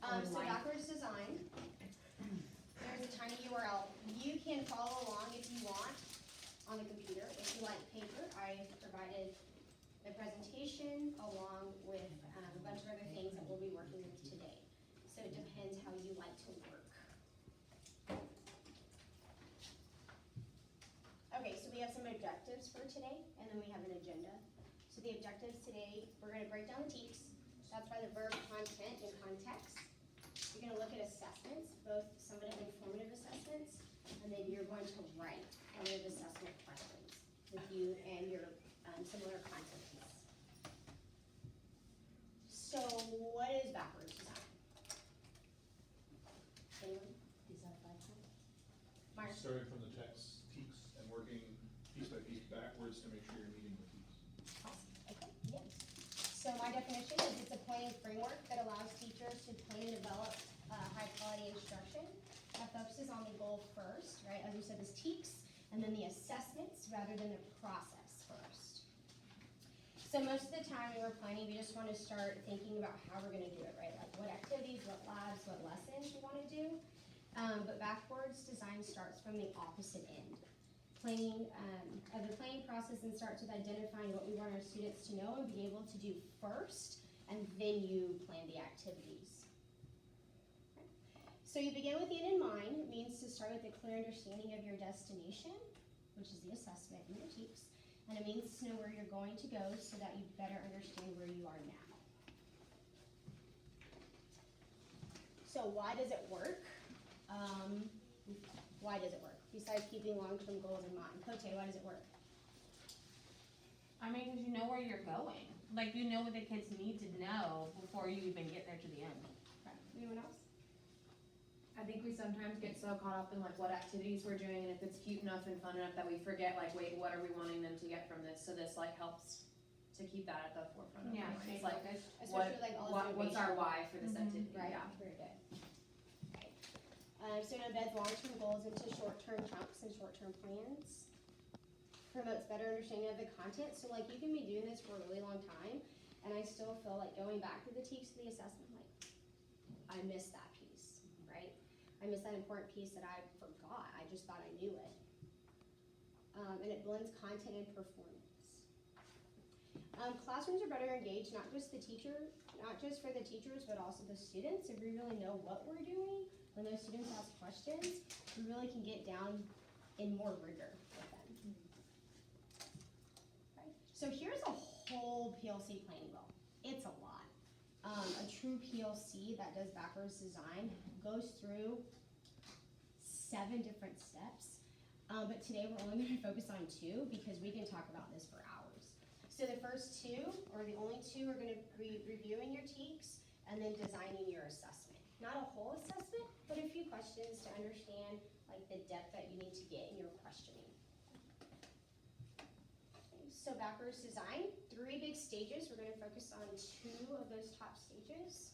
So backwards design, there's a tiny URL. You can follow along if you want on the computer. If you like paper, I provided the presentation along with a bunch of other things that we'll be working with today. So it depends how you like to work. Okay, so we have some objectives for today, and then we have an agenda. So the objectives today, we're going to break down the TEKS. That's by the verb, content, and context. You're going to look at assessments, both summative and formative assessments, and then you're going to write formative assessment questions with you and your similar content piece. So what is backwards design? Anyone? Myra? Starting from the text, TEKS, and working piece by piece backwards to make sure you're meeting the TEKS. Awesome. Okay, yeah. So my definition is it's a planning framework that allows teachers to plan and develop high quality instruction that focuses on the goal first, right? As we said, this TEKS, and then the assessments rather than the process first. So most of the time when we're planning, we just want to start thinking about how we're going to do it, right? Like what activities, what labs, what lessons we want to do. But backwards design starts from the opposite end. The planning process and starts with identifying what we want our students to know and be able to do first, and then you plan the activities. Okay. So you begin with the end in mind. It means to start with a clear understanding of your destination, which is the assessment and your TEKS, and it means to know where you're going to go so that you better understand where you are now. So why does it work? Why does it work? Besides keeping long-term goals in mind. Cote, why does it work? I mean, because you know where you're going. Like, you know what the kids need to know before you even get there to the end. Okay. Anyone else? I think we sometimes get so caught up in like what activities we're doing, and if it's cute enough and fun enough that we forget like, wait, what are we wanting them to get from this? So this like helps to keep that at the forefront of Yeah, our minds. It's like, Especially like all this what's our why for this activity? Right, Yeah. very good. So it embeds long-term goals into short-term chunks and short-term plans. Promotes better understanding of the content. So like you can be doing this for a really long time, and I still feel like going back to the TEKS, to the assessment, like I missed that piece, right? I missed that important piece that I forgot. I just thought I knew it. And it blends content and performance. Classrooms are better engaged, not just for the teachers, but also the students. If we really know what we're doing, when those students ask questions, we really can get down in more rigor with them. Right? So here's a whole PLC planning goal. It's a lot. A true PLC that does backwards design goes through 7 different steps. But today we're only going to focus on 2 because we can talk about this for hours. So the first 2, or the only 2, are going to be reviewing your TEKS and then designing your assessment. Not a whole assessment, but a few questions to understand like the depth that you need to get in your questioning. Okay, so backwards design, 3 big stages. We're going to focus on 2 of those top stages.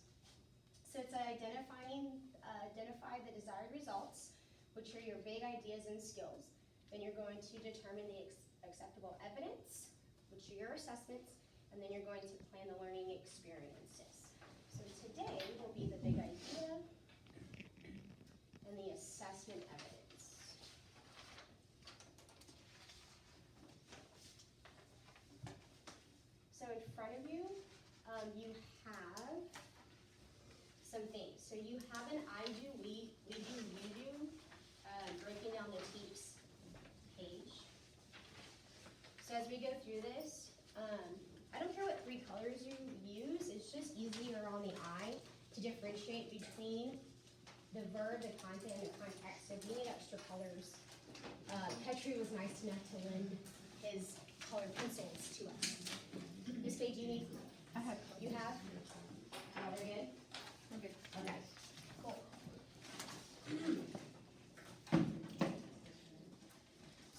So it's identify the desired results, which are your big ideas and skills. Then you're going to determine the acceptable evidence, which are your assessments, and then you're going to plan the learning experiences. So today will be the big idea and the assessment evidence. So in front of you, you have some things. So you have an I do, we do, you do, breaking down the TEKS page. So as we go through this, I don't care what 3 colors you use, it's just easier on the eye to differentiate between the verb, the content, and the context. So if you need extra colors, Petri was nice enough to lend his colored pencils to us. Miss Faye, do you need? I have. You have? Oh, we're good? I'm good. Okay, cool.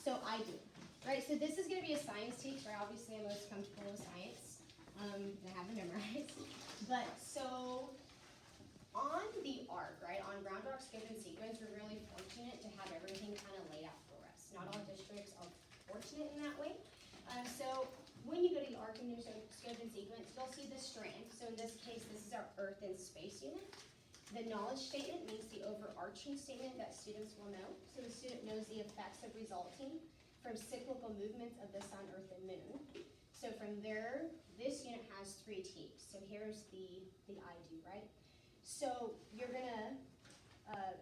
So I do. Right, so this is going to be a science TEKS, where obviously I'm most comfortable with science. I have it memorized. But so on the ARC, right, on Ground Rock Scope and Sequence, we're really fortunate to have everything kind of laid out for us. Not all districts are fortunate in that way. So when you go to the ARC and do Scope and Sequence, you'll see the strand. So in this case, this is our Earth and Space unit. The knowledge statement means the overarching statement that students will know. So the student knows the effects of resulting from cyclical movements of the sun, earth, and moon. So from there, this unit has 3 T's. So here's the I do, right? So you're gonna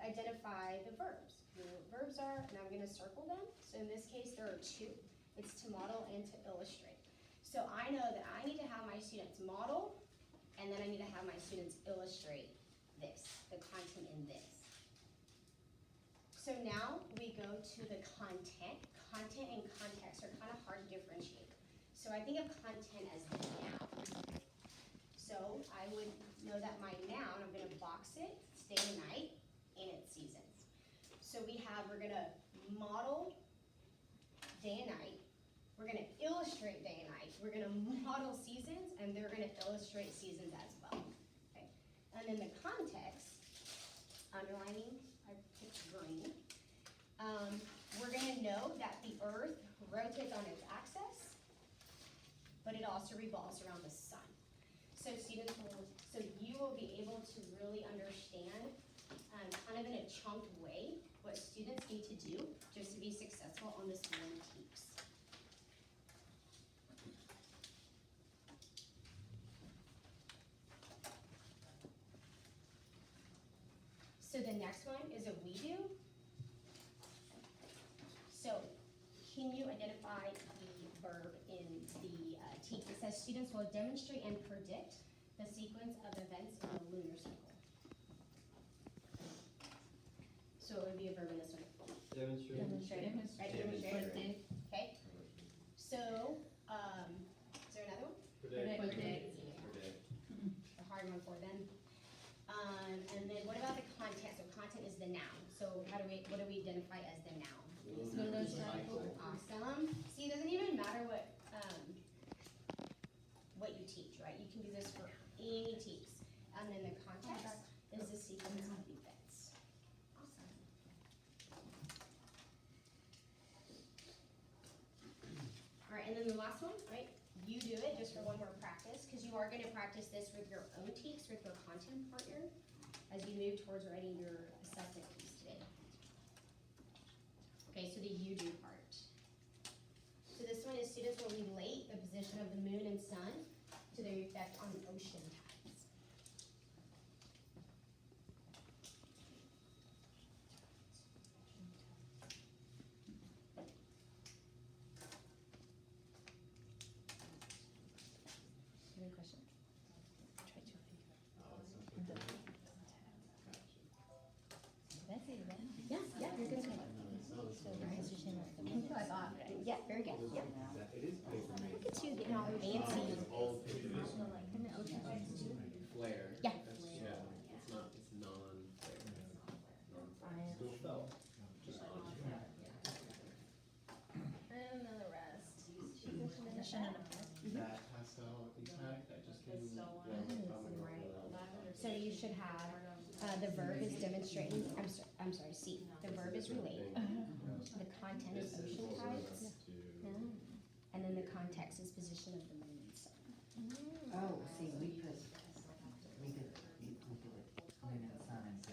identify the verbs. You know what verbs are, and I'm gonna circle them. So in this case, there are 2. It's to model and to illustrate. So I know that I need to have my students model, and then I need to have my students illustrate this, the content in this. So now we go to the content. Content and context are kind of hard to differentiate. So I think of content as the noun. So I would know that my noun, I'm gonna box it, it's day and night, and it's seasons. So we're gonna model day and night, we're gonna illustrate day and night, we're gonna model seasons, and they're gonna illustrate seasons as well. Okay. And then the context, underlining, I picked green. We're gonna know that the earth rotates on its axis, but it also revolves around the sun. So you will be able to really understand, kind of in a chunked way, what students need to do just to be successful on this one TEKS. So the next one is a we do. So can you identify the verb in the TEKS? It says students will demonstrate and predict the sequence of events in the lunar cycle. So it would be a verb in this one. Demonstrate. Right, demonstrate. Okay. So, is there another one? Predict. A hard one for them. And then what about the content? So content is the noun. So what do we identify as the noun? Awesome. See, it doesn't even matter what you teach, right? You can do this for any TEKS. And then the context is the sequence of events. Awesome. All right, and then the last one, right? You do it just for one more practice, because you are going to practice this with your own TEKS, with your content partner, as you move towards writing your assessment piece today. Okay, so the you do part. So this one is students will relate the position of the moon and sun to their effect on ocean tides. Any questions? Yeah, you're good. I thought. Yeah, very good. Yeah. It is paper made. Look at you getting all fancy. Old pictures. Flare. Yeah. It's non-flare. Still felt. Just on. And then the rest. That pastel effect that just came. So you should have, the verb is demonstrating, I'm sorry, C. The verb is relate. The content is ocean tides. And then the context is position of the moon and sun. Oh, see, we could moon and sun and say.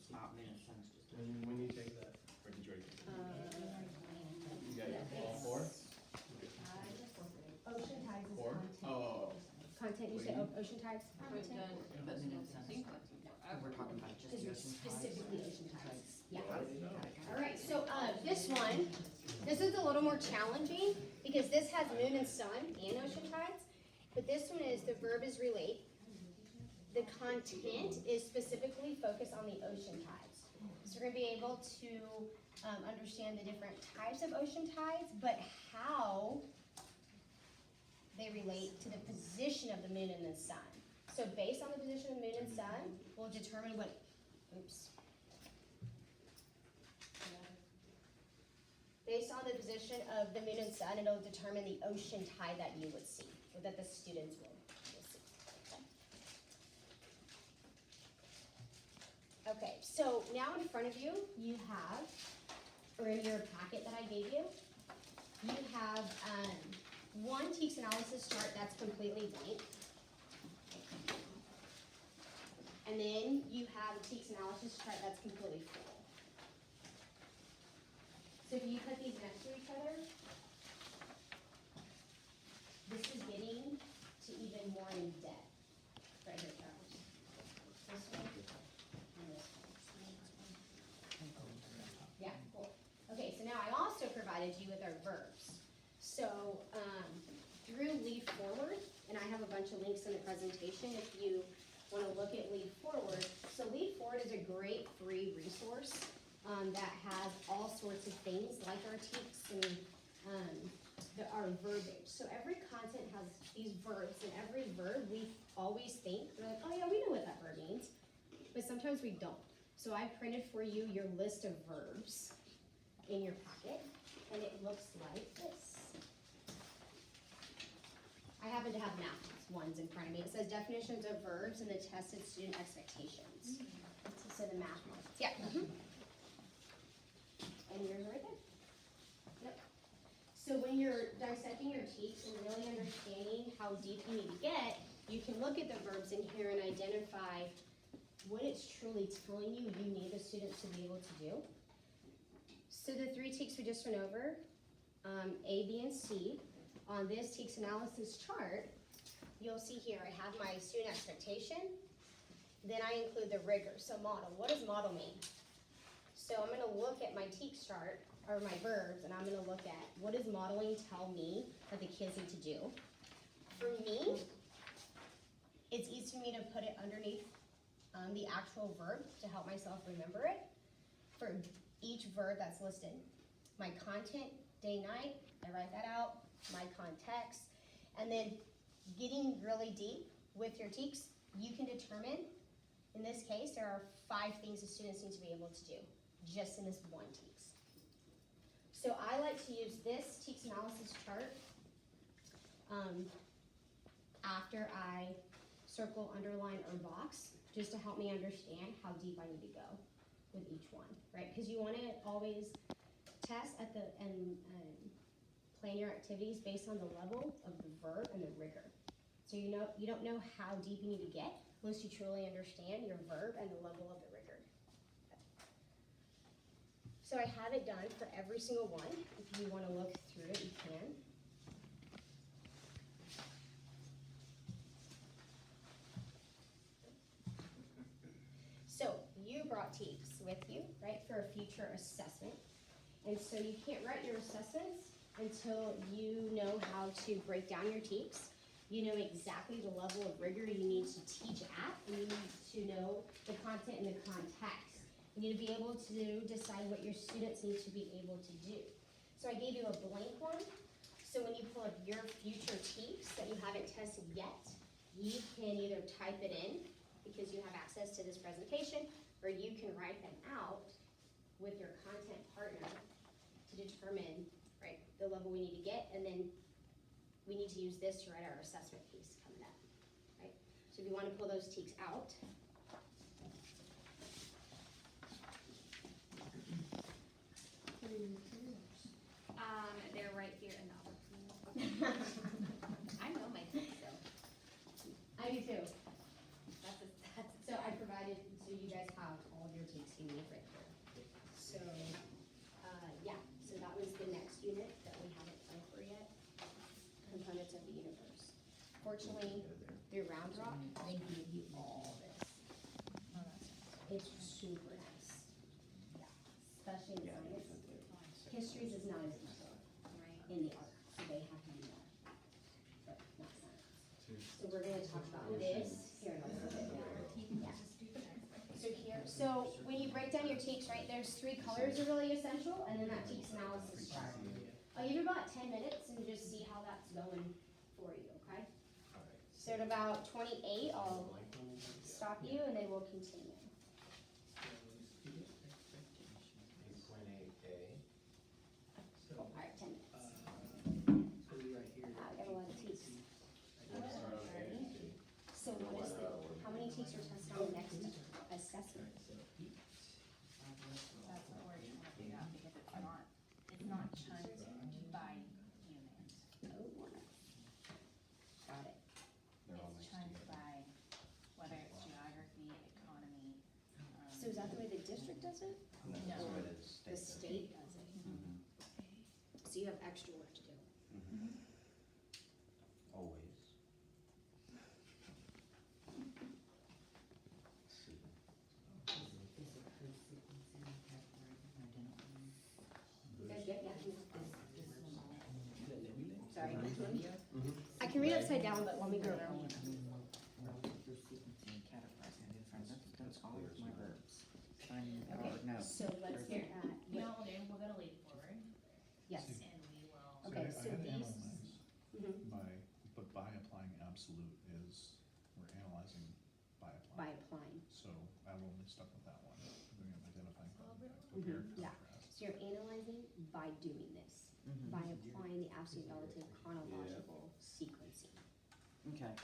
Stop moon and sun's just. When you take that, or did you already take it? You got all 4? Ocean tides is 4? content. Oh. Content, you said ocean tides? We've done. But moon and sun, we're talking about just the Is ocean tides. specifically ocean tides, yeah. Got it. All right, so, this one, this is a little more challenging because this has moon and sun and ocean tides. But this one is, the verb is relate. The content is specifically focused on the ocean tides. So we're gonna be able to, understand the different types of ocean tides, but how they relate to the position of the moon and the sun. So based on the position of the moon and sun, we'll determine what, based on the position of the moon and sun, it'll determine the ocean tide that you would see, or that the students will see. Okay, so now in front of you, you have, or in your packet that I gave you, you have one TEKS analysis chart that's completely blank. have a TEKS analysis chart that's completely full. So if you put these next to each other, this is getting to even more in depth. Right here, Charles. This one and this one. Yeah, cool. Okay, so now I also provided you with our verbs. So, through Lead Forward, and I have a bunch of links in the presentation if you wanna look at Lead Forward. So Lead Forward is a great free resource, that has all sorts of things like our TEKS and, our verbiage. So every content has these verbs, and every verb, we always think, we're like, oh yeah, we know what that verb means, but sometimes we don't. So I printed for you your list of verbs in your packet, and it looks like this. I happen to have math ones in front of me. It says definitions of verbs and the tested student expectations. So the math ones, yeah. And yours are right there. Yep. So when you're dissecting your TEKS and really understanding how deep you need to get, you can look at the verbs in here and identify what it's truly telling you need the students to be able to do. So the 3 TEKS we just went over, A, B, and C, on this TEKS analysis chart, you'll see here I have my student expectation, then I include the rigor. So model, what does model mean? So I'm gonna look at my TEKS chart, or my verbs, and I'm gonna look at what does modeling tell me that the kids need to do. For me, it's easy for me to put it underneath the actual verb to help myself remember it. For each verb that's listed, my content, day, night, I write that out, my context, and then getting really deep with your TEKS, you can determine, in this case, there are 5 things the students need to be able to do, just in this one TEKS. So I like to use this TEKS analysis chart after I circle, underline, or box, just to help me understand how deep I need to go with each one, right? Because you want to always test at the and plan your activities based on the level of the verb and the rigor. So you don't know how deep you need to get unless you truly understand your verb and the level of the rigor. So I have it done for every single one. If you want to look through it, you can. So you brought TEKS with you, right, for a future assessment. And so you can't write your assessments until you know how to break down your TEKS. You know exactly the level of rigor you need to teach at, and you need to know the content and the context. You need to be able to decide what your students need to be able to do. So I gave you a blank one. So when you pull up your future TEKS that you haven't tested yet, you can either type it in because you have access to this presentation, or you can write them out with your content partner to determine, right, the level we need to get, and then we need to use this to write our assessment piece coming up, right? So if you want to pull those TEKS out, They're right here in the other. I know my things though. I do too. That's So I provided, so you guys have all of your TEKS you need right here. So, yeah, so that was the next unit that we haven't done for yet, components of the universe. Fortunately, through Round Rock, they give you all this. It's super nice. Yeah, especially in science. Histories is not as easy in the art, so they have to do that, but not science. So we're gonna talk about this here in a little bit more. Yeah. So when you break down your TEKS, right, there's 3 colors are really essential, and then that TEKS analysis chart. I'll give you about 10 minutes and just see how that's going for you, okay? So at about 28, I'll stop you and then we'll continue. All right, 10 minutes. I got a lot of TEKS. So what is how many TEKS are tested on the next assessment? That's what we're trying to figure out, because it's not chunked by unit. Oh, got it. It's chunked by whether it's geography, economy, So is that the way the district does it? That's No. the way the The state state does does it? it. So you have extra work to do. Always. Let's see. That's good, yeah. Sorry. I can read upside down, but let me go around. That's clear. No. So let's look at, You know what we'll do? We'll go to lead forward yes, and we will. okay, I so had to these, analyze but by applying absolute is, we're analyzing by by applying. applying, So I'm only stuck with that one, doing it identifying, Mhm, compare, yeah. contrast. so you're analyzing by doing this, by applying the absolute relative chronological sequencing. Okay.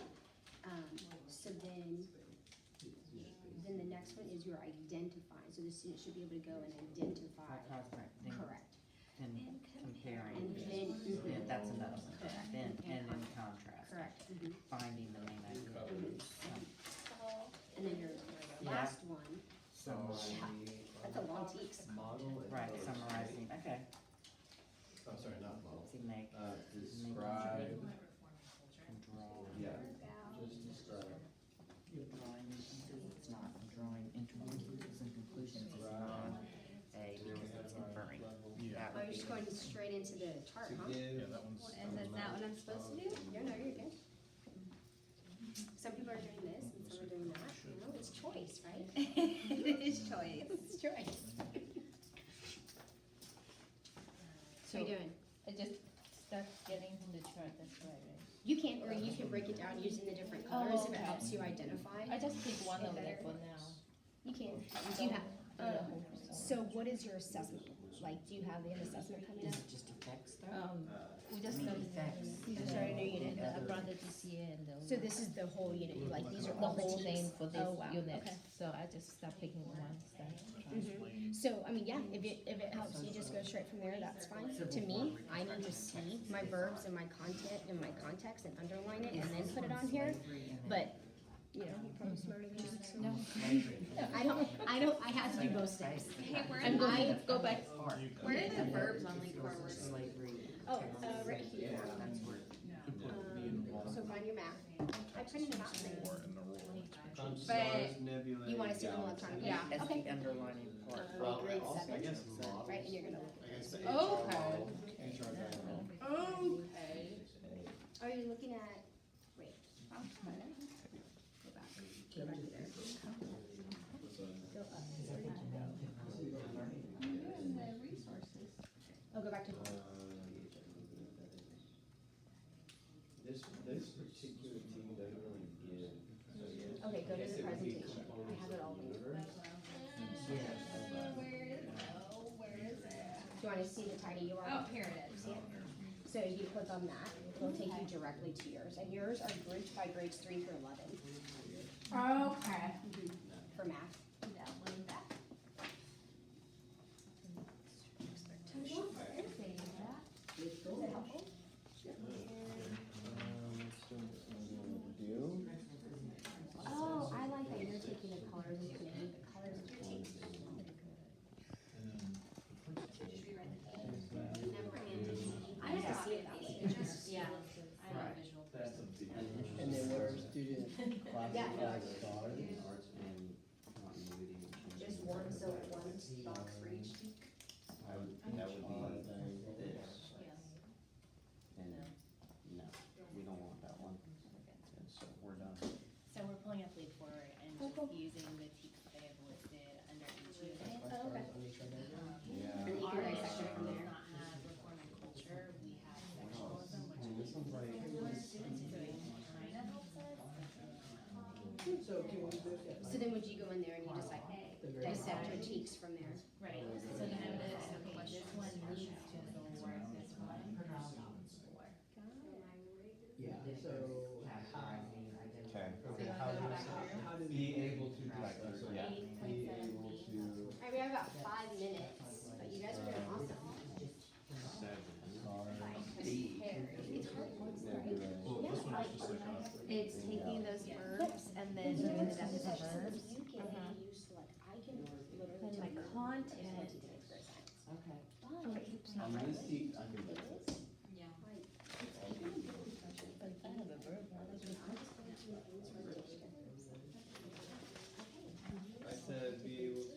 So then the next one is you're identifying, so the student should be able to go and identify, correct. Then comparing, And then, then that's another one, Correct. then, and in contrast, correct, finding the main idea. and then your Yeah. last one, Summary, that's a long teaks. right, summarizing, okay, Oh, sorry, not model. see, make, Describe, and draw. yeah, just describe. Drawing instances, it's not drawing interviews and conclusions, it's not because it's inferring. Yeah. Oh, you're just going straight into the chart, huh? Yeah, that one's. And is that what I'm supposed to do? You're good. Some people are doing this and some are doing that, you know, it's choice, right? It is choice. It's choice. How you doing? I just start getting the chart, that's right, right? You can, or you can break it down using the different colors if it helps you identify. I just pick one of them for now. You can. Do you have, Do the whole so what is your assessment? Like, do you have an assessment coming Is up? it just a text though? We just started, Effects. we just started a unit, I brought the GCA and the. So this is the whole unit, like, these are The all the whole thing teams? for this Oh, wow, unit, okay. so I just start picking one, start. So, I mean, yeah, if it helps you just go straight from there, that's fine. To me, I need to see my verbs and my content and my context and underline it and then put it on here. But, you know, you're probably smarter than me, so. No. I have to do both steps. Hey, where I'm are going, Go back. Where are the verbs on lead forward? Slavery. oh, right here. That's where input being involved. So find your map. I printed it out today. Or in the role. But nebula. You wanna see them electronically? Yeah. That's Okay. the underlining part. Grade I 7, guess model. right, and you're gonna look at this. I guess Okay. HR diagram. Okay. Are you looking at, wait, go back. Go back to there. Go up. Oh, go back to home. This particular team doesn't really give, so yeah. Okay, go to I guess the it would be presentation. I have it all. Do universe. you wanna see the tiny URL? Oh, here it is. See it? So if you click on that, it'll take you directly to yours, and yours are grouped by grades 3 through 11 Okay. for math. Download that. Is that helpful? Oh, I like that you're taking the colors and connecting the colors with your teams. I have to see it that way. Yeah. I know visual. And then what our student Yeah, no. classifies stars. Arts and continuity and change. Just one, so one box for each team. That would be this. And, no, we don't want that one. And so we're done. So we're pulling up lead forward and just using the teaks that they have listed under each unit. Oh, okay. Yeah. And you can Our dissect it from district does there. not have reform and culture, we have sectionalism, which And this one's like. students are doing kind of helps us. So can we look at? So then would you go in there and you just like dissect your cheeks from there? Right, so then I would, okay, this one needs to absorb this one. Yeah, so how, Okay. okay, how do Be we? able to, like, yeah. Be able to. Alright, we have about 5 minutes, but you guys are doing awesome. It's hard once, right? Well, this one is just like a. It's taking those verbs and then doing the definitions. You can use like, I can content when teaching career science. Okay. But it's not On this relevant. sheet, I can It put is. this. Yeah. Like, But if I have a verb, how does it? I said be able to.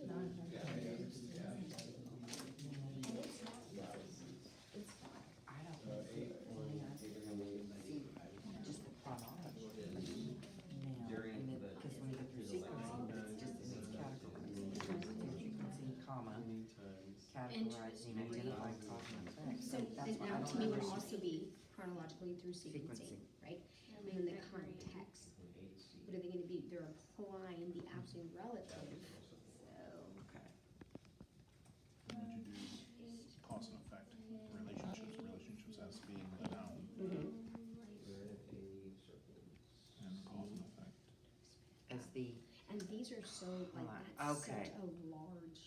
I don't So think 8.8. just the chronology. Now, During and then, the- because when you get through sequencing, it's just in its categories. Sequencing, comma, Many times. categorizing, identifying cause and effect. So That's then what I now don't to me would understand. also be chronologically through sequencing, Sequencing. right? And then the context, what are they gonna be? They're applying the absolute relative, so. Okay. Would you do cause and effect, relationships as being the noun, Red A circles. and cause and effect. As the, And these are so, like, Alright, that's okay. such a large,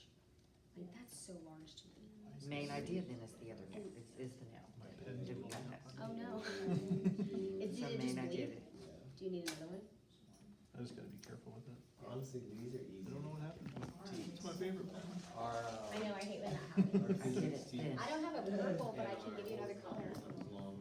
like, that's so large to me. main idea then is the other, is the noun. Did we got that? Oh, no. Is So it main just idea, bleep? Do you need another one? I just gotta be careful with it. Honestly, these are easy. I don't know what happened with T. It's my favorite one. Our, I know, I hate when that happens. our I get physics it, teacher. then. I don't have a purple, but I can give you another color. Long.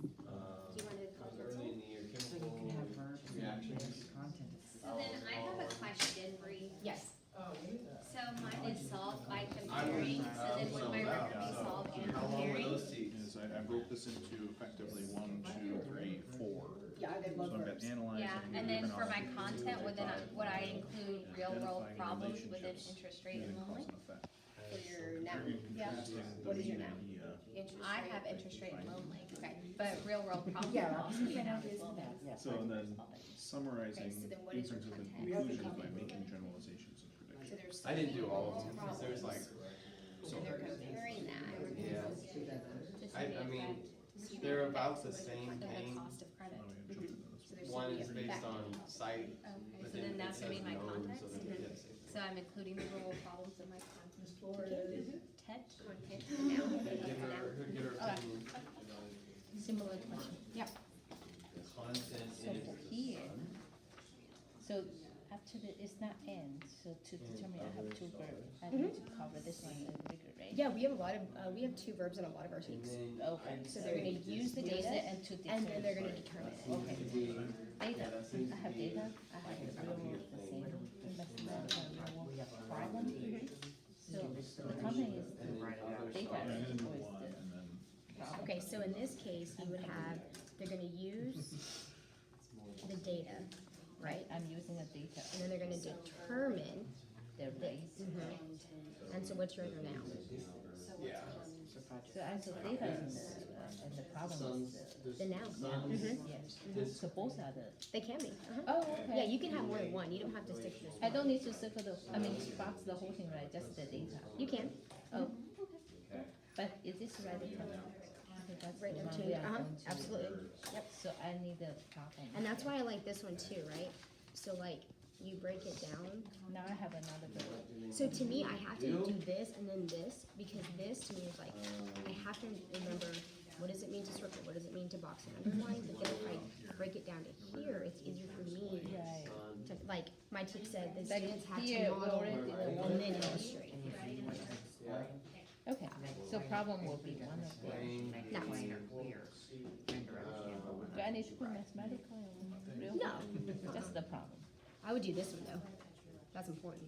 Do you want to I color was early in the year, So chemical you can have verbs and reactions. then content is. So then I have a question for you. Yes. So mine is solved by comparing, so then would my work be solved in How long were comparing? those seats? Is I broke this into effectively 1, 2, 3, 4. Yeah, I did So love I've got verbs. analyzing. Yeah, and then for my developing, content, would then, would I identifying, include real world identifying problems within relationships, interest rate and using lonely? cause and effect. For your noun. Yeah. Contrasting the What is your main noun? idea. Interest I rate. have interest rate and lonely, okay, but real world problems Yeah, would also be a yeah, noun it as is well. that, yes. So and then summarizing Okay, so then what is your inferences and context? conclusions by making generalizations and So predictions. there's. I didn't do real all of world them, 'cause there's like, problems, And they're comparing that. yeah, To see the I mean, effect, to see they're the about effects the of same the thing. cost of credit. Now we gotta jump into this So one. there's One gonna is be a based effect. on sight, Okay, but so then then it that's gonna be says my known, context, so then, yeah, same thing. so I'm including the real world problems in my context. Ted, content, the noun. Who'd give her, who'd give her Okay. opinion? Similar question. Yep. Content So is. for here, so after the, it's not end, so to determine I have two verbs, I need to cover this one in rigor, right? Yeah, we have a lot of, we have two verbs in a lot of our And sheets. then. Okay. So they're gonna use the Use data it and to and then they're gonna determine. determine it. Okay. Could be- Data, Yeah, that seems I to have be data, I have the real world, the same, mathematical real world problem. So the comment is And then Write it out. other data Yeah, I'm stuff. gonna do or is one the and then problem. Okay, so in this case, you would have, they're gonna use the data, right? I'm using a data, And then they're gonna determine the race. And so what's your other noun? Yeah. So as the data is and the problem is There's The noun. sons, yes. this, So both are the, They can be, oh, Yeah, okay. you can have more than one, you don't have to stick to just I one. don't need to circle the, I mean, box the whole thing, right, just the data. You can, Oh, okay. but is this right? That's Right, the no one change. we are going to- Absolutely. Yep. So I need the problem. And that's why I like this one too, right? So like, you break it down. Now I have another verb. So to me, I have to do this and then this, because this to me is like, I have to remember, what does it mean to circle, what does it mean to box and underline? But then if I break it down to here, it's easier for me Right. to, like, my teacher said, the Like students have here, to we model already did a and one then page. illustrate. And if you want to explain, Okay, so problem will be one of them. Plain, make it Now. plain or clear, render understandable. Do I need to put mathematical or real? No. Just the problem, I would do this one though. That's important.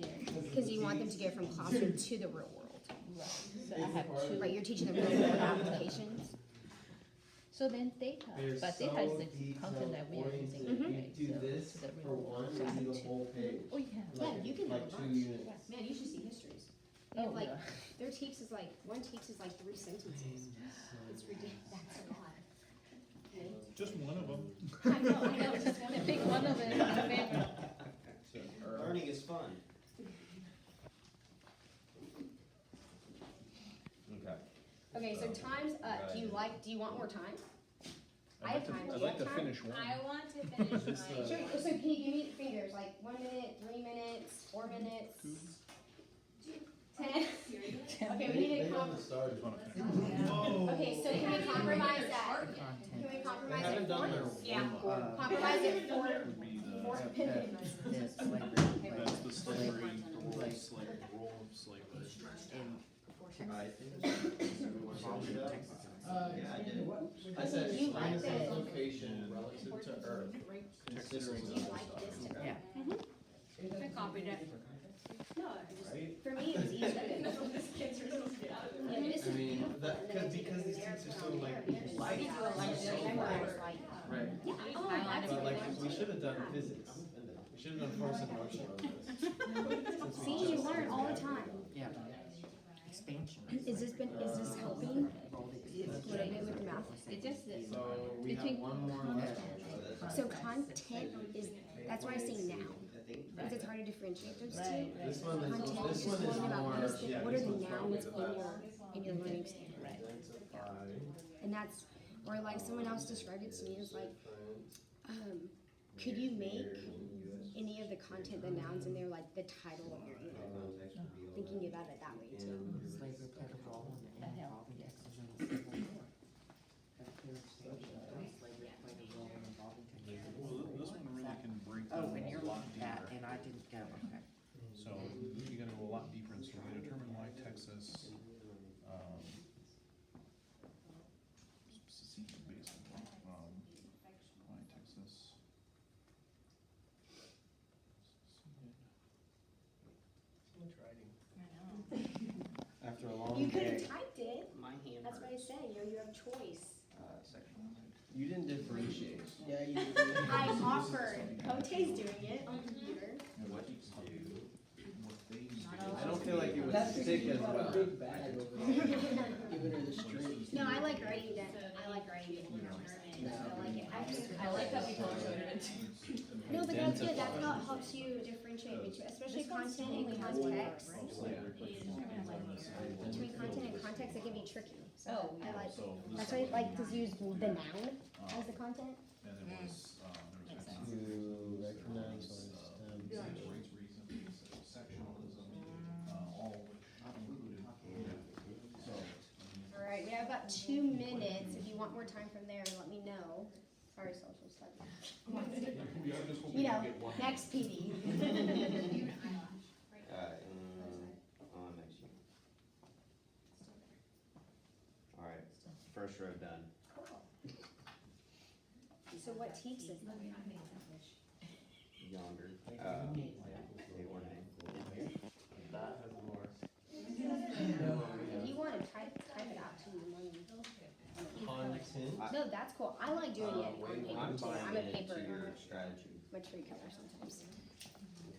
yeah, Because you want them to go from classroom to the real world. right. So I have two. Right, you're teaching them real world applications. So then data, They're but so data is the content that we are using, detail-oriented. right? You do So this the for real world. one, So I you have do the two. whole page. Oh, yeah. Yeah, you can have Like a 2 bunch. units. Man, you should see histories. They Oh, have like, yeah. their text is like, one text is like 3 sentences. It's ridiculous, that's a lot. just one of them. I know, just one of Pick one of it, my favorite. Learning is fun. Okay. Okay, so time's up. Do you want more time? I have time. Do I'd you like have to time? finish one. I want to finish mine. Sure, so can you give me fingers, like 1 minute, 3 minutes, 4 minutes, 10? Okay, we need They to haven't started. okay, so can we compromise that? Content. Can we They compromise haven't it done their for, yeah, warm-up. compromise it for Would be 4 the, minutes? This slavery, that's the slavery, slavery, slavery. in I Texas. think. Everyone Volume shows of up. Texas. Yeah, I did. What? I said, You explain like the sun's the- location relative to Earth, considering Do you other like stuff. this to Yeah. I copied it. No, Right? for me, it's easier to. Yeah, this I is mean, beautiful, that, and then I take because it these from there, teachers put so on like there, and light, then it's it's so memorize bright. light. Right. Yeah, oh, that's But like, good. we should have done physics, we should have done force and motion on this. Since we See, you just learn all the did time. Yeah. Expansion. Is this helping? What I do with the math? It just, So we have Between- one more lesson. So content is, that's why I say now, because it's hard to differentiate those two. This one is, Content this is one just is learning about more, what is the, yeah, what are this the one's more nouns about in your learning standard. identify And that's, or like someone else described it to me as like, could you make any of the content, the nouns in there, like the title of your unit? Thinking about it that way too. Slavery played a role in involving Texas in the Civil War. Slavery played a role in involving Texas. Well, this one really can break Oh, down and a you're lot looking at, deeper. and I didn't go, okay. So you gotta go a lot deeper, and so we determine why Texas, seceded basically, why Texas. Seceded. so much writing. I know. After a long You could day. have typed it, My hand that's what I hurts. say, you have choice. Section. You didn't differentiate. Yeah, you did. I offered, Cote's doing it on computer. What you do. What they do. I don't feel like it would That's because stick you as brought a well. big bag over there, giving her the strength. No, I like writing that, I like writing it. I like it, I like that we told you it. No, but that's good, that's how it helps you differentiate between, especially content and context. Between content and context, it can be tricky. Oh, I like, So this that's why I one, like to use the noun as the content. and it was, there was. To recognize Race, reason, sectionalism, all of which included, so. All right, we have about 2 minutes. If you want more time from there, let me know. Sorry, social studies. You know, next PD. On next year. Alright, first row done. So what teach is that? Yonder, they were named. That has more. If you want to type it out to me when you. Content. No, that's cool. I like doing it on Wait, paper I'm too. buying I'm a into paper, your strategy. I'm a tree color sometimes.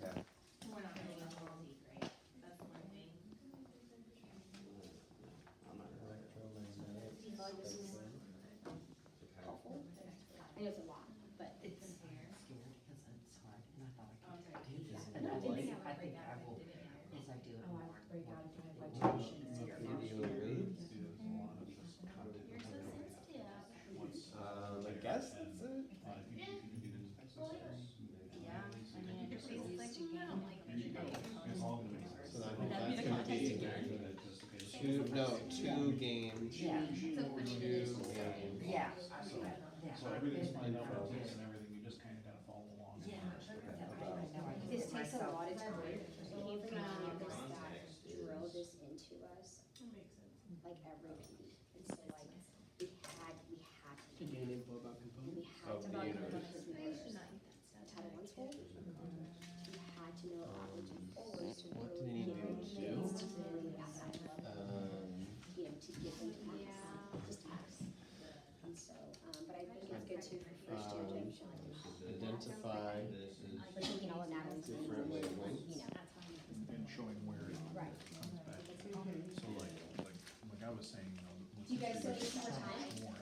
Okay. We're not really in quality, right? That's the one thing. I'm not Electromagnetic. Do you feel like this is helpful? I know it's a lot, but it's. Scared because it's hard, and I thought I Oh, could sorry. do this, Yeah. and I didn't think think I would think break I out will, if did it now. as I do it Oh, more. I break out if I more do sheets it. here. Video reads. There's a lot of just content. You're so sensitive. I guess that's it. If you get into Texas. Yeah, I mean, if you're like, I don't like There you go. It's all gonna be. So that Would that be that's the gonna context be again? two games. Yeah. Two games. Yeah. So everything's fine out with this and everything, you just kinda gotta follow along. Yeah. I know, I This did it takes a myself. lot of time. We came from a campus that drilled this into us, like every PD. And so like, we had To to, gain info about and components. we had to Of the know universe. because we were a Title I school. We had to know about Legend Forward, so What we do were they need given to things do? to really at that level, you know, to give them to us, just us. And so, but I think it's good too for first year to show like, Identify we're taking all of Natalie's things different and then, wavelengths. you know. And showing where it Right. comes back. So like I was saying, you know. with You guys this still big need more time? more,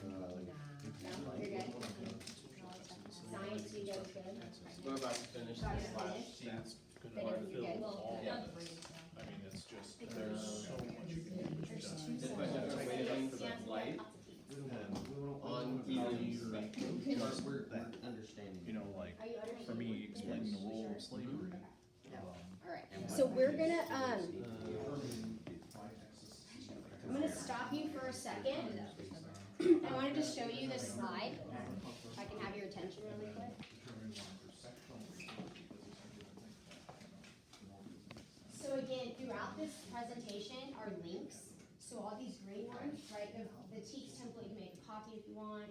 No, you're good. Science, you guys good? We're about to finish About this to last finish? That's gonna Then if you're fill good. all of this. I mean, it's just, there's so much you can do with There's that. two If I have a wavelength of light on either Just that, Understanding. you know, like, Are you understanding? for me, explaining the role of slavery. Alright, so we're gonna, I'm gonna stop you for a second. I wanted to show you this slide, if I can have your attention really quick. So again, throughout this presentation are links. So all these green ones, right, the TEACS template, you can make a copy if you want.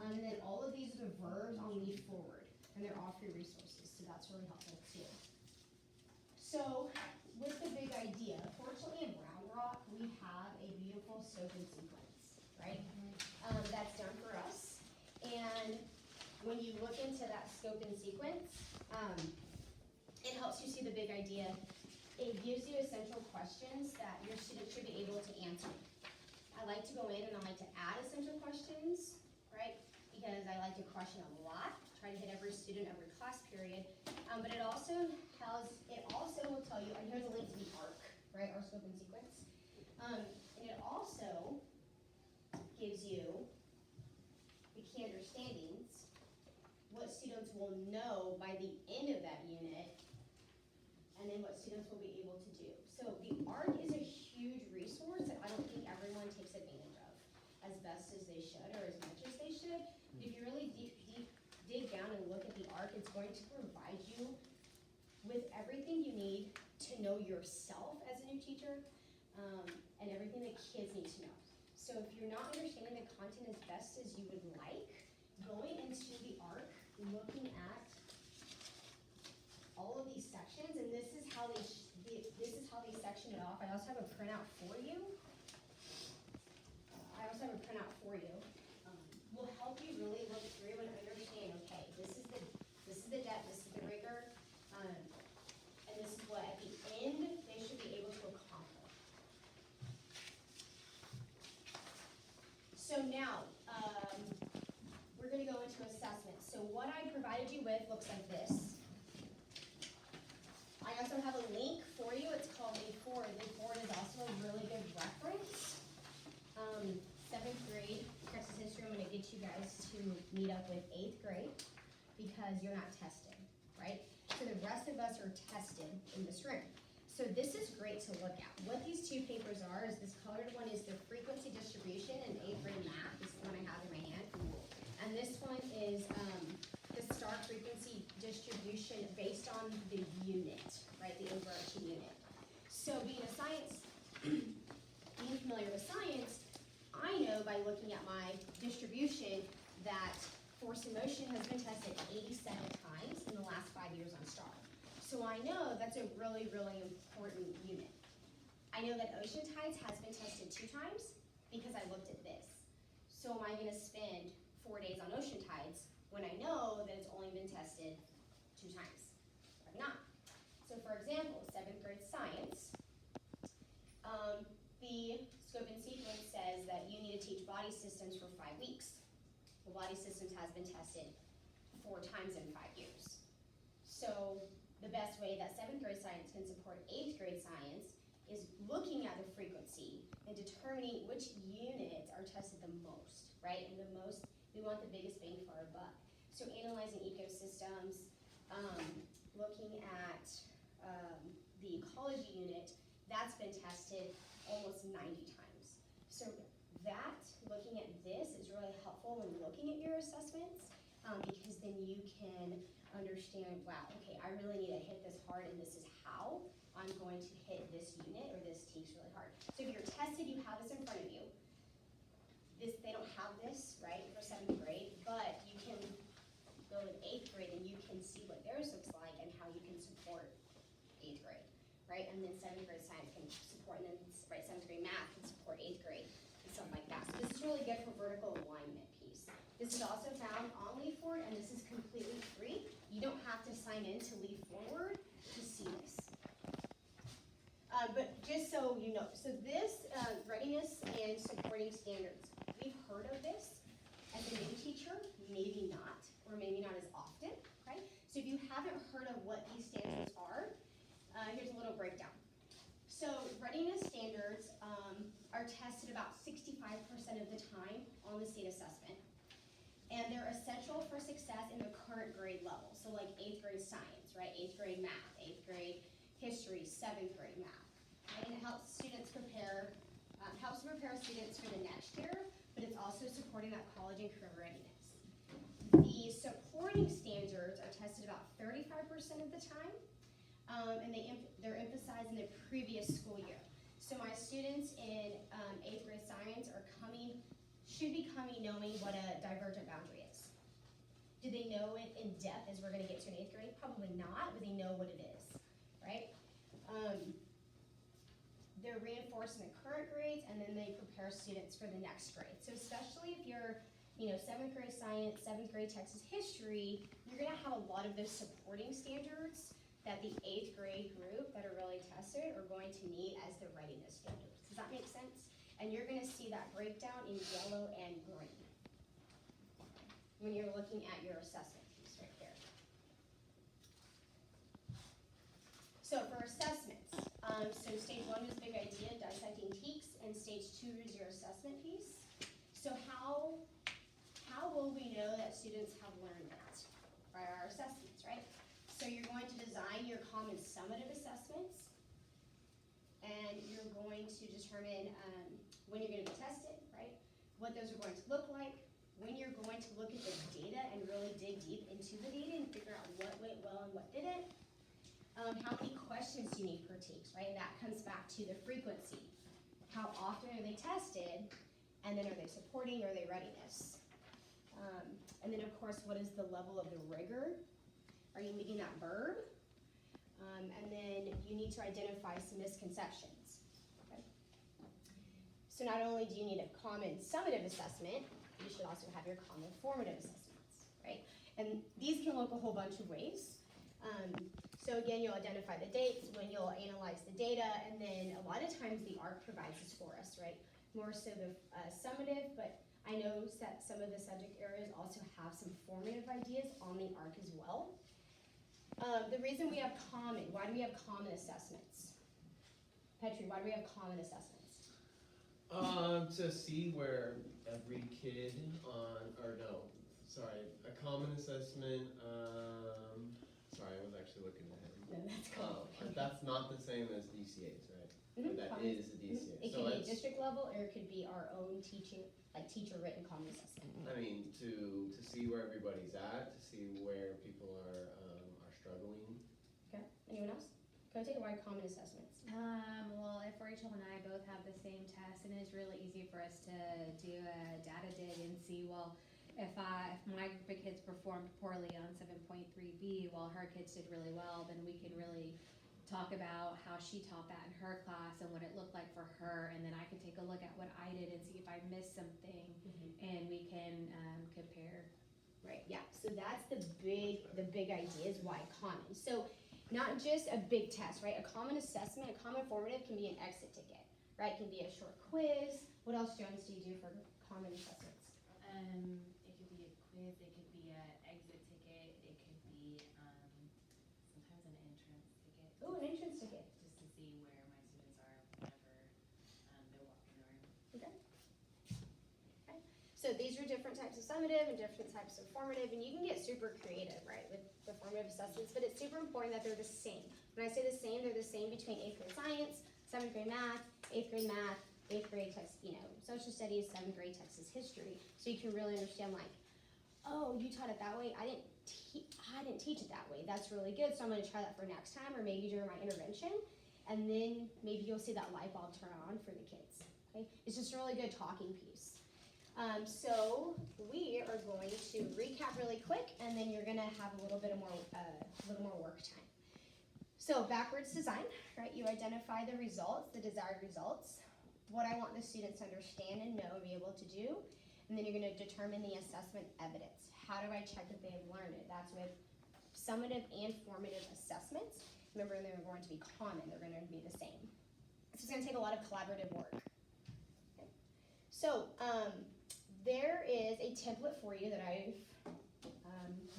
And then all of these are the verbs on Leaf Forward, and they're all free resources, so that's really helpful too. So with the big idea, fortunately in Round Rock, we have a beautiful scope and sequence, right? That's done for us. And when you look into that scope and sequence, it helps you see the big idea. It gives you essential questions that your students should be able to answer. I like to go in and I like to add essential questions, right? Because I like to question a lot, try to hit every student, every class period. But it also will tell you, and here's a link to the ARC, right, our scope and sequence. And it also gives you the key understandings, what students will know by the end of that unit, and then what students will be able to do. So the ARC is a huge resource that I don't think everyone takes advantage of as best as they should or as much as they should. But if you really dig down and look at the ARC, it's going to provide you with everything you need to know yourself as a new teacher, and everything that kids need to know. So if you're not understanding the content as best as you would like, going into the ARC, looking at all of these sections, and this is how they section it off. I also have a printout for you. Will help you really look through and understand, okay, this is the depth, this is the rigor, and this is what at the end they should be able to accomplish. So now, we're gonna go into assessment. So what I provided you with looks like this. I also have a link for you, it's called Leaf Forward. Leaf Forward is also a really good reference. 7th grade, Texas history, I'm gonna get you guys to meet up with 8th grade because you're not tested, right? So the rest of us are tested in this room. So this is great to look at. What these two papers are is this colored one is the frequency distribution in 8th grade math. This is the one I have in my hand. And this one is the star frequency distribution based on the unit, right? The overarching unit. So being familiar with science, I know by looking at my distribution that force and motion has been tested 87 times in the last 5 years on STAR. So I know that's a really, really important unit. I know that ocean tides has been tested 2 times because I looked at this. So am I gonna spend 4 days on ocean tides when I know that it's only been tested 2 times? I'm not. So for example, 7th grade science, the scope and sequence says that you need to teach body systems for 5 weeks. Well, body systems has been tested 4 times in 5 years. So the best way that 7th grade science can support 8th grade science is looking at the frequency and determining which units are tested the most, right? And we want the biggest bang for our buck. So analyzing ecosystems, looking at the ecology unit, that's been tested almost 90 times. So looking at this is really helpful when looking at your assessments, because then you can understand, wow, okay, I really need to hit this hard and this is how I'm going to hit this unit or this TEACS really hard. So if you're tested, you have this in front of you. They don't have this, right, for 7th grade, but you can go to 8th grade and you can see what theirs looks like and how you can support 8th grade, right? And then 7th grade science can support, and then 7th grade math can support 8th grade and stuff like that. So this is really good for vertical alignment piece. This is also found on Leaf Forward, and this is completely free. You don't have to sign in to Leaf Forward to see this. But just so you know, so this readiness and supporting standards, we've heard of this as a new teacher, maybe not, or maybe not as often, right? So if you haven't heard of what these standards are, here's a little breakdown. So readiness standards are tested about 65% of the time on the state assessment. And they're essential for success in the current grade level. So like 8th grade science, right? 8th grade math, 8th grade history, 7th grade math. Right? And it helps students prepare students for the next year, but it's also supporting that college and career readiness. The supporting standards are tested about 35% of the time. and they're emphasizing the previous school year. So my students in 8th grade science should be coming knowing what a divergent boundary is. Do they know it in depth as we're gonna get to an 8th grade? Probably not, but they know what it is, right? They're reinforcing the current grades, and then they prepare students for the next grade. So especially if you're 7th grade science, 7th grade Texas history, you're gonna have a lot of those supporting standards that the 8th grade group that are really tested are going to need as the readiness standards. Does that make sense? And you're gonna see that breakdown in yellow and green when you're looking at your assessment piece right there. So for assessments, so stage 1 was big idea, dissecting teaks, and stage 2 is your assessment piece. So how will we know that students have learned that? By our assessments, right? So you're going to design your common summative assessments, and you're going to determine when you're going to be tested, right? What those are going to look like, when you're going to look at the data and really dig deep into the data and figure out what went well and what didn't. How many questions do you need per TEKS, right? And that comes back to the frequency. How often are they tested? And then are they supporting, or are they readiness? And then of course, what is the level of the rigor? Are you meeting that verb? And then you need to identify some misconceptions. Okay? So not only do you need a common summative assessment, you should also have your common formative assessments, right? And these can look a whole bunch of ways. So again, you'll identify the dates, when you'll analyze the data, and then a lot of times the ARC provides this for us, right? More so the summative, but I know that some of the subject areas also have some formative ideas on the ARC as well. The reason we have common, why do we have common assessments? Petri, why do we have common assessments? To see where every kid a common assessment, sorry, I was actually looking at him. No, that's common. That's not the same as DCAs, right? Mhm, That common. is a DCA. It So could be it's- district level, or it could be our own teaching, like teacher-written common assessment. I mean, to see where everybody's at, to see where people are struggling. Okay, anyone else? Cote, why common assessments? Well, if Rachel and I both have the same test, and it's really easy for us to do a data dig and see, well, if my group of kids performed poorly on 7.3B while her kids did really well, then we can really talk about how she taught that in her class and what it looked like for her, and then I can take a look at what I did and see if I missed something, and we can compare. Right, yeah, so that's the big idea is why common. So not just a big test, right? A common assessment, a common formative can be an exit ticket, right? It can be a short quiz. What else, Jones, do you do for common assessments? It could be a quiz, it could be an exit ticket, it could be, sometimes an entrance ticket. Oh, an entrance ticket. Just to see where my students are whenever, they're walking the room. Okay. So these are different types of summative and different types of formative, and you can get super creative, right, with the formative assessments, but it's super important that they're the same. When I say the same, they're the same between 8th grade science, 7th grade math, 8th grade math, 8th grade text, social studies, 7th grade Texas history, so you can really understand, like, oh, you taught it that way, I didn't teach it that way, that's really good, so I'm gonna try that for next time, or maybe during my intervention, and then maybe you'll see that light bulb turn on for the kids, okay? It's just a really good talking piece. So we are going to recap really quick, and then you're gonna have a little more work time. So backwards design, right? You identify the results, the desired results, what I want the students to understand and know and be able to do, and then you're gonna determine the assessment evidence. How do I check that they've learned it? That's with summative and formative assessments. Remember, they're going to be common, they're gonna be the same. This is gonna take a lot of collaborative work. Okay. So, there is a template for you that I've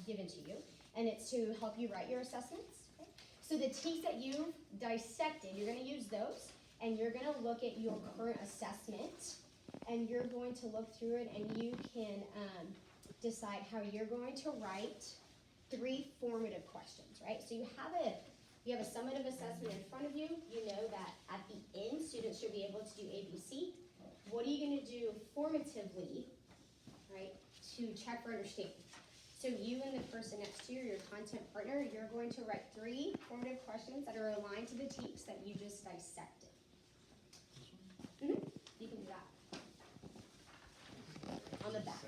given to you, and it's to help you write your assessments. Okay? So the TEKS that you've dissected, you're going to use those, and you're going to look at your current assessment, and you're going to look through it, and you can decide how you're going to write 3 formative questions, right? So you have a summative assessment in front of you. You know that at the end, students should be able to do ABC. What are you going to do formatively, right, to check for understanding? So you and the person next to you, your content partner, you're going to write 3 formative questions that are aligned to the teaks that you just dissected. You can do that. On the back.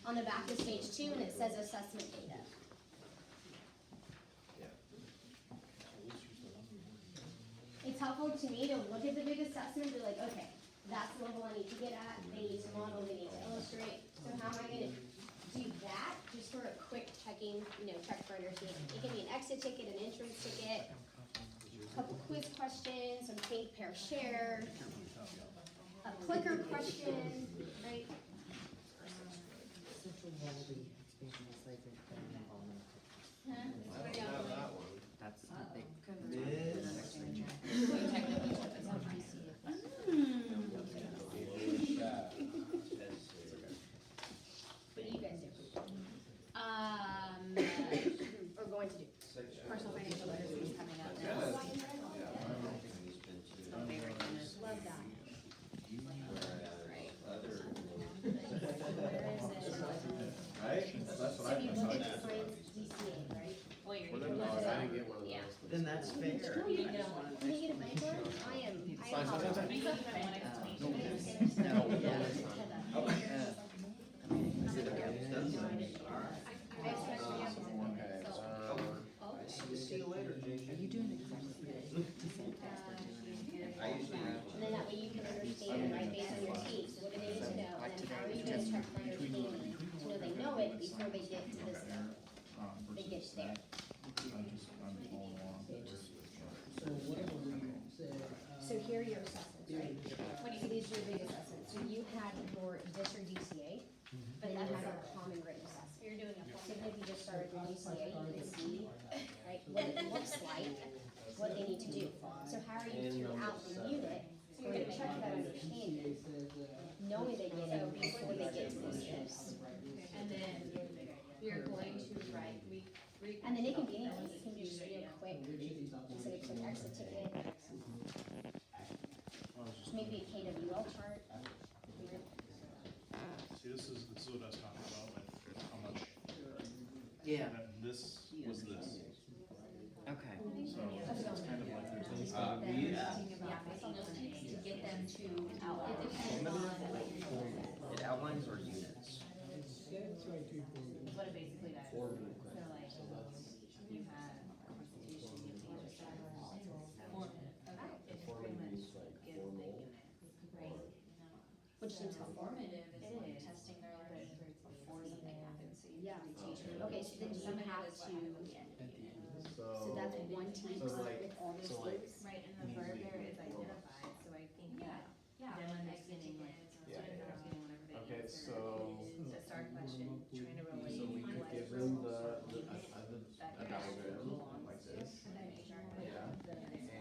On the back is page 2, and it says assessment data. It's helpful to me to look at the big assessment and be like, okay, that's the level I need to get at, they need to model, they need to illustrate, so how am I gonna do that, just for a quick checking, check for understanding. It can be an exit ticket, an entrance ticket, a couple quiz questions, some think, pair, share, a clicker question, right? That's the big. What do you guys do? Or going to do? Personal financial literacy is coming up next. Love that. Right? That's So you look at the science DCA, right? Well, you're Well, gonna then, look I at didn't get one of Yeah. those. Then that's fair. No, you get a bank card? I am Sign something? apologize. I think I want explanation. I expect to have some See you later, Are you doing exactly the same test they're doing? I usually have. And then that way you can understand, right, based on your teams, what do they need to know, and then how are you gonna check for understanding, to know they know it before they get to this level. They get there. I'm following along. So whatever we said, So here are your assessments, right? So these are your big assessments. So you had your district DCA, but then you had a common written assessment. You're doing a so even if you just started with DCA, you can see, right, what it looks like, what they need to do. So how are you throughout the unit going to check that understanding, knowing they get it before they get to these steps? And then you're going to write, And then it can be anything, it can just be a quick, just like a quick exit ticket, maybe a KWL chart. See, this is what I was talking about, like, how much, Yeah. that this was this, Okay. so it's kind of like there's these. based on those tips to get them to outline. It depends on what you're It outlines or units? what it basically does. So like, you have constitution, you have teacher formative, okay, it pretty much gives the units, right? Which seems helpful. Formative is like testing their learning before something happens, so you Yeah. have to teach. Okay, so then you have to, so that's one team So like- with all those so like- things. Right, and the verb there is identified, so I think that them understanding like, Yeah. students understanding whenever they Okay, answer so- is a start question, trying to relate. So we could like, give them a that you're diagram belongs like to, this. and then HR. Yeah.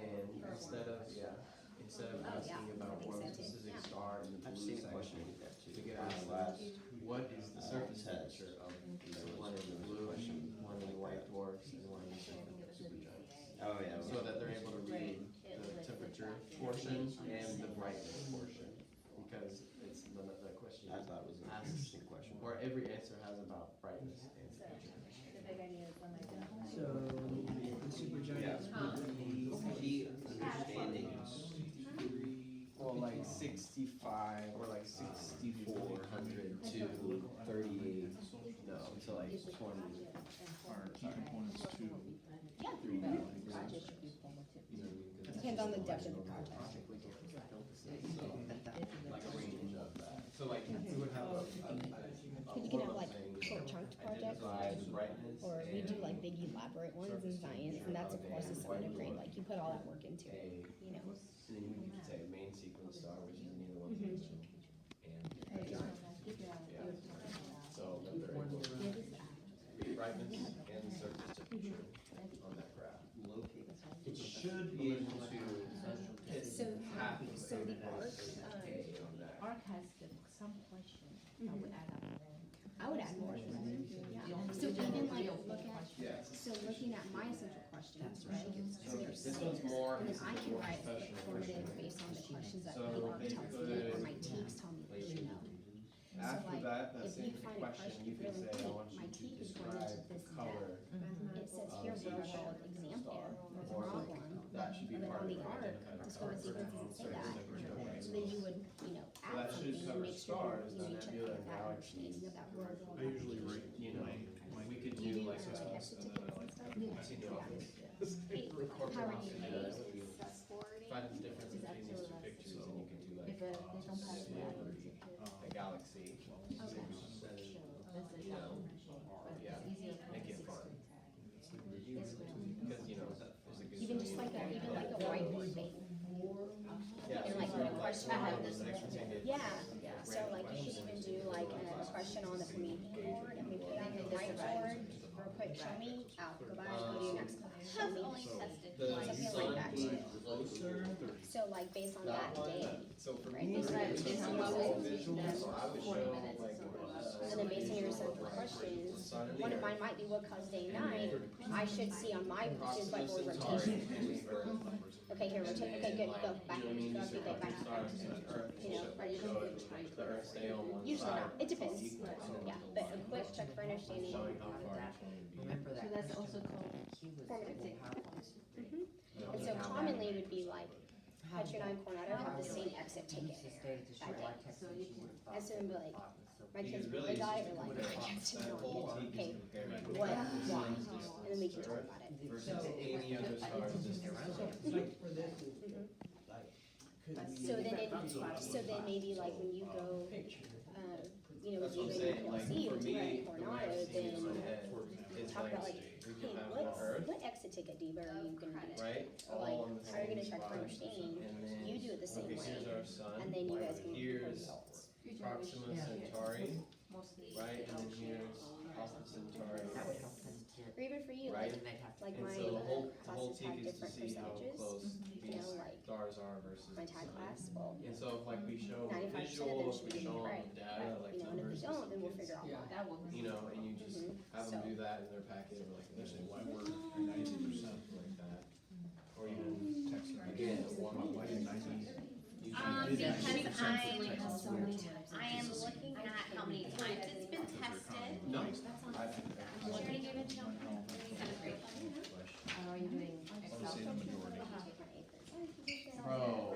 And instead of asking about I think one so too. specific Yeah. star in the I've blue seen a question section, like that too. to get On asked the last, what is the surface test. temperature of there was, one in the there was a blue, question. one in the white dwarfs, and one in the supergiants? Oh, yeah. So that they're able to read the temperature portion and the brightness portion, because it's the question I thought it was an asks, interesting question. or every answer has about brightness and temperature. The big idea is when they identify. So the supergiants would be. Key understandings. Well, like 65 Or like 6,400 to 38, no, to like 20. are components to. Yeah. Project should be formative. You know, because Depends on the depth of the project. like a range of that. So like we would have a Because you can have like short chunked projects, identify the brightness. or we do and like big elaborate ones in science, and that's of course assigned to grade, like you put all that work into it, you know. And then you could say main sequence star, which is any of the ones Mhm. mentioned. And yeah, so that they're able to read brightness and surface temperature on that graph. Locate. It should be able to hit So- half of so the arc, A on that. ARC has some question, I would add up. I would add more. So even like look at, Yes. so looking at my essential questions, right? So there's This six, one's more and then I can write professional formative question. based on the questions that So the arc they tells me, or could- my teams tell me they should know. After like, that if you same find a question, question you can really say, I quick, want you my to teeth is going into describe the this color It says of here each real world example or or like, problem. that should be And then part on of the it. art, identify the the scope of color. sequence doesn't say that. So then you would, So add that should something and cover make sure stars, you check nebula, that galaxies. understanding of that real world. I usually rate, You know, we could Do you do do like exit tickets and stuff? I see the office. How are you Yeah, paid? that would be- Find the difference between these two pictures and you can do like If they don't pass that, a galaxy. You know, yeah, make it fun. Because, you know, there's a good. Even just like a whiteboard thing. Yeah. and like so a question I on have the- this next routine is Yeah, so random like you could even do like a question on the community board and we put it on the whiteboard or put show me, out, go back, go to your next class, show me. The Something like that sun too. being closer, So like based on that day, so for Right, me, this it's is all like- visual, so I would show like. and then based on your sample questions, one of mine might be what caused day 9, I should see on my questions by board rotation. Okay, here, rotate, okay, good, go, back, go, okay, go, back. You know, ready to go. The earth stay on one side. Usually not, it depends, yeah, but a quick check for understanding. Showing how far each one would be. remember that So that's question also called Q was formative. PowerPoint. And so commonly it would be like, Petro and Coronado have the same exit ticket. Use this data to show why Texas you would have thought. And so then be like, my kids Because really really, got it, it's or just like, I can't see that it, whole team okay, is comparing what, the why, sun's and distance then we can to talk Earth about it. versus any other star's distance. So, like for this, like, could we? So then, so then maybe like when you go, Picture. you know, That's when what you I'm go to saying, like, PLC for or me, to the way Coronado, I've seen it in my then head is talk like, about like, we hey, can have the Earth, what exit ticket diva are you gonna do? right, Or like, all in the how are you same gonna check for spot. understanding? And then, You do it the same okay, way, here's our sun, and then you guys can report here's results. Proxima Centauri, right, and then here's Alpha Centauri, That would help them to, Or even for you, Right. like, then they'd have to. like and my so the whole classes have teak is to different see how percentages. close You these know, like stars are versus my the tag sun. class, well, And so if like we show 95% of them visual, if should we be show right, them the data, like you know, and if numbers, they don't, then we'll kids, figure out Yeah. why. That will. you know, and you just have them So- do that in their packet, or like, They say, initially, why we're 90% like that. Or even, Texas. again, warm up, Why did 90? Because I have so many I am looking at how many times it's been tested. no, She already gave it to him. Are you doing I would say the majority. Bro,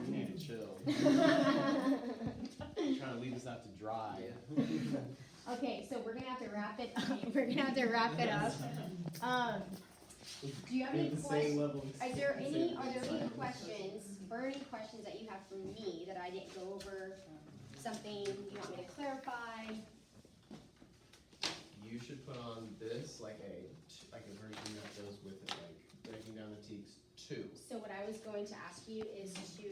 we need to chill. Trying to leave us out to dry. Okay, so we're gonna have to wrap it, we're gonna have to wrap it up. Do you have any questions? Are there any questions, burning questions that you have for me that I didn't go over? Something you want me to clarify? You should put on this, like a version that goes with it, like breaking down the teaks 2. So what I was going to ask you is to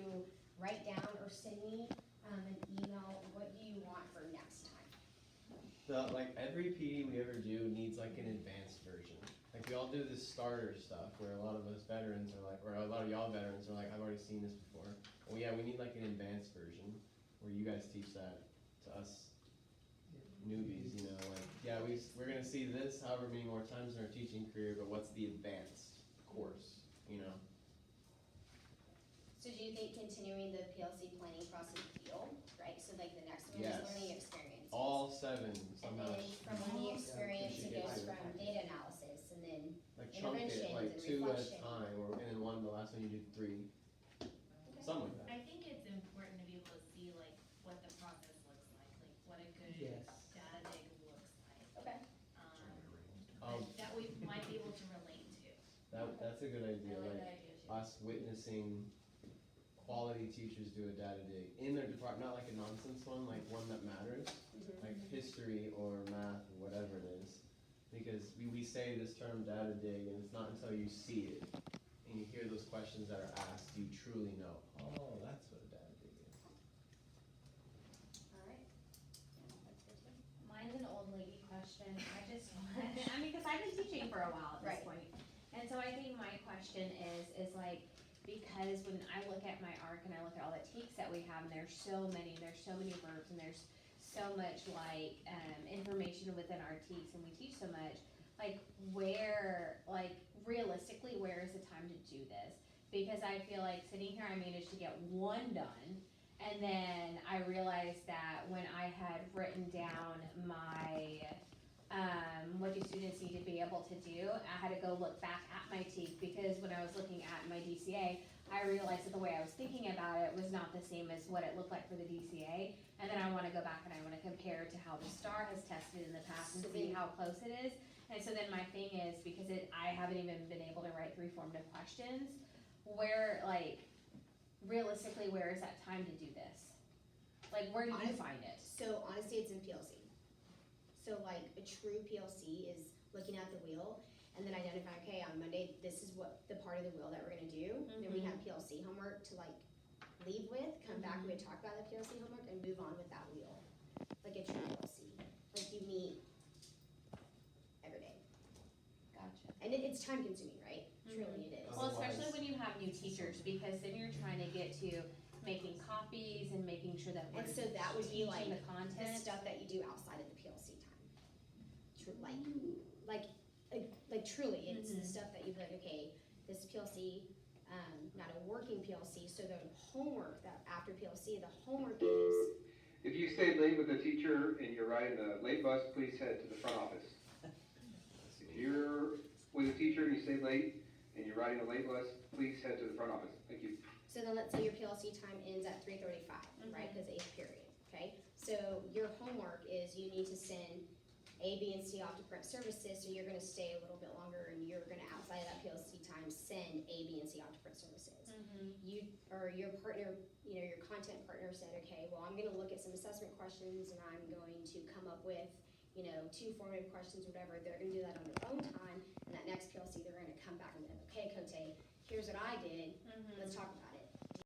write down or send me an email, what do you want for next time? Like every PD we ever do needs like an advanced version. Like we all do this starter stuff where a lot of us veterans are like, or a lot of y'all veterans are like, I've already seen this before. Well, yeah, we need like an advanced version where you guys teach that to us newbies, you know, like, yeah, we're gonna see this however many more times in our teaching career, but what's the advanced course, you know? So do you think continuing the PLC planning process deal, right? So like the next one is Yes. learning experience. All 7 And somehow, then from learning experience, should it get goes to. from data analysis and then, like chunk it, interventions like and 2 at a reflection. time, or, and then one, the last one you do 3, something like that. I think it's important to be able to see like what the process looks like what a good Yes. data dig looks like. okay. That we might be able to relate to. That's a good I idea, like like that idea too. us witnessing quality teachers do a data dig in their department, not like a nonsense one, like one that matters, like history or math or whatever it is. Because we say this term data dig, and it's not until you see it and you hear those questions that are asked, you truly know, oh, that's what a data dig is. Alright. Mine's an old lady question. I just want, I mean, because I've been teaching for a while at this Right. point. And so I think my question is like, because when I look at my arc and I look at all the teaks that we have, and there's so many verbs, and there's so much like, information within our teaks, and we teach so much, like where, like realistically, where is the time to do this? Because I feel like sitting here, I managed to get one done, And then I realized that when I had written down my, what do students need to be able to do, I had to go look back at my TEAC, because when I was looking at my DCA, I realized that the way I was thinking about it was not the same as what it looked like for the DCA. And then I wanna go back and I wanna compare to how the STAR has tested in the past and So see then- how close it is. And so then my thing is, because I haven't even been able to write 3 formative questions, where, like, realistically, where is that time to do this? Like, where do you find it? So honestly, it's in PLC. So like a true PLC is looking at the wheel and then identifying, okay, on Monday, this is what the part of the wheel that we're gonna do. Then we have PLC homework to like leave with, come back, we talk about the PLC homework and move on with that wheel. Like a true PLC, like you meet every day. Gotcha. And it's time consuming, right? Truly it is. Well, especially when you have new teachers, because then you're trying to get to making copies and making sure that we're And so that would be like teaching the the content. stuff that you do outside of the PLC time. Like truly, it's the stuff that you'd be like, okay, this is PLC, not a working PLC, so the homework that after PLC, the homework is, If you stayed late with a teacher and you're riding the late bus, please head to the front office. If you're with a teacher and you stayed late and you're riding a late bus, please head to the front office. Thank you. so then let's say your PLC time ends at 3:35, right, because 8th period, okay? So your homework is you need to send A, B, and C off to print services, so you're gonna stay a little bit longer and you're gonna, outside of that PLC time, send A, B, and C off to print services. You, or your partner, you know, your content partner said, okay, well, I'm gonna look at some assessment questions and I'm going to come up with, you know, 2 formative questions, whatever, they're gonna do that on their own time, and that next PLC, they're gonna come back and be like, okay, Cote, here's what I did, let's talk about